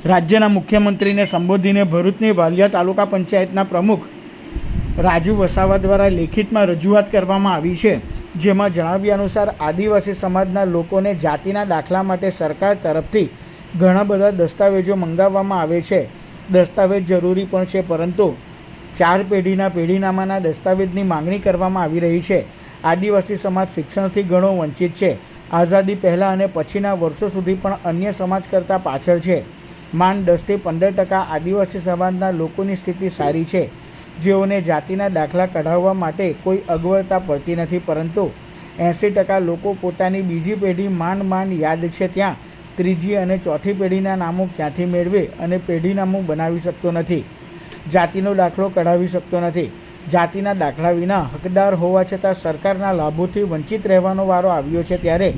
રાજ્યના મુખ્યમંત્રીને સંબોધીને ભરૂચની વાલિયા તાલુકા પંચાયતના પ્રમુખ રાજુ વસાવા દ્વારા લેખિતમાં રજૂઆત કરવામાં આવી છે, જેમાં જણાવ્યા અનુસાર આદિવાસી સમાજના લોકોને જાતિના દાખલા માટે સરકાર તરફથી ઘણા બધા દસ્તાવેજો મંગાવવામાં આવે છે. દસ્તાવેજ જરૂરી પણ છે, પરંતુ 4 પેઢીના પેઢીનામાના દસ્તાવેજની માંગણી કરવામાં આવી રહી છે. આદિવાસી સમાજ શિક્ષણથી ઘણો વંચિત છે. આઝાદી પહેલાં અને પછીના વર્ષો સુધી પણ અન્ય સમાજ કરતાં પાછળ છે. માંડ 10 થી 15% આદિવાસી સમાજના લોકોની સ્થિતિ સારી છે, જેઓને જાતિના દાખલા કઢાવવા માટે કોઈ અગવડતા પડતી નથી, પરંતુ 80% લોકો પોતાની બીજી પેઢી માંડ યાદ છે ત્યાં ત્રીજી અને ચોથી પેઢીના નામો ક્યાંથી મેળવે અને પેઢીનામું બનાવી શકતો નથી, જાતિનો દાખલો કઢાવી શકતો નથી. જાતિના દાખલા વિના હકદાર હોવા છતાં સરકારના લાભોથી વંચિત રહેવાનો વારો આવ્યો છે, ત્યારે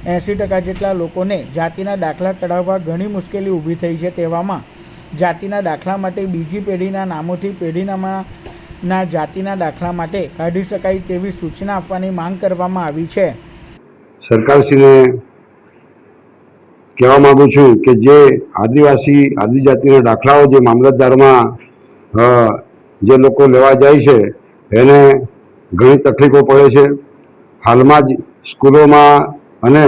80% જેટલા લોકોને જાતિના દાખલા કઢાવવા ઘણી મુશ્કેલી ઊભી થઈ છે. તેવામાં જાતિના દાખલા માટે બીજી પેઢીના નામોથી પેઢીનામાના જાતિના દાખલા માટે કાઢી શકાય તેવી સૂચના આપવાની માંગ કરવામાં આવી છે. સરકારશ્રીને કહેવા માગું છું કે જે આદિજાતિના દાખલાઓ જે મામલતદારમાં જે લોકો લેવા જાય છે એને ઘણી તકલીફો પડે છે. હાલમાં જ સ્કૂલોમાં અને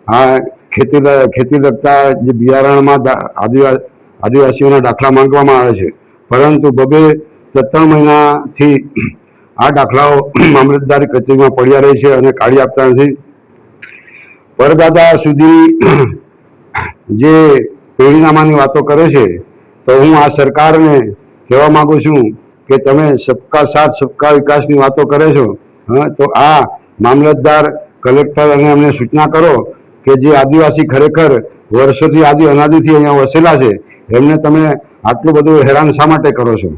આ ખેતી લગતા જે બિયારણમાં આદિવાસીઓના દાખલા માંગવામાં આવે છે, પરંતુ 2-3 મહિનાથી આ દાખલાઓ મામલતદાર કચેરીમાં પડ્યા રહે છે અને કાઢી આપતા નથી. પરદાદા સુધી જે પેઢીનામાની વાતો કરે છે, તો હું આ સરકારને કહેવા માંગુ છું કે તમે સબકા સાથ સબકા વિકાસની વાતો કરે છો, તો આ મામલતદાર કલેક્ટર અને અમને સૂચના કરો કે જે આદિવાસી ખરેખર વર્ષોથી અનાદિથી અહીંયા વસેલા છે, એમને તમે આટલું બધું હેરાન શા માટે કરો છો?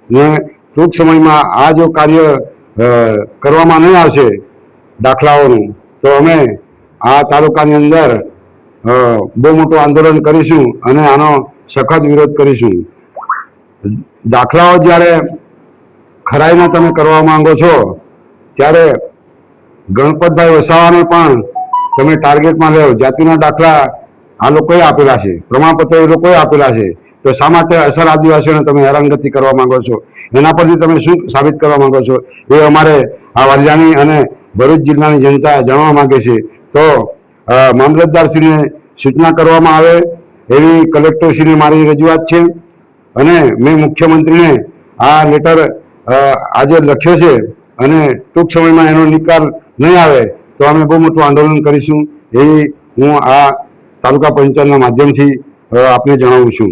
ને ટૂંક સમયમાં આ જો કાર્ય કરવામાં નહીં આવશે દાખલાઓનું, તો અમે આ તાલુકાની અંદર બહુ મોટું આંદોલન કરીશું અને આનો સખત વિરોધ કરીશું. દાખલાઓ જ્યારે ખરાઈમાં તમે કરવા માંગો છો, ત્યારે ગણપતભાઈ વસાવાને પણ તમે ટાર્ગેટમાં લો. જાતિના દાખલા આ લોકોએ આપેલા છે, પ્રમાણપત્રો એ લોકોએ આપેલા છે, તો શા માટે અસલ આદિવાસીઓને તમે હેરાનગતિ કરવા માંગો છો? એના પરથી તમે શું સાબિત કરવા માંગો છો એ અમારે આ વાલિયાની અને ભરૂચ જિલ્લાની જનતા જાણવા માંગે છે. તો મામલતદારશ્રીને સૂચના કરવામાં આવે એવી કલેક્ટરશ્રીને મારી રજૂઆત છે, અને મેં મુખ્યમંત્રીને આ લેટર આજે લખ્યો છે, અને ટૂંક સમયમાં એનો નિકાલ નહીં આવે તો અમે બહુ મોટું આંદોલન કરીશું, એવી હું આ તાલુકા પંચાયતના માધ્યમથી આપને જણાવું છું.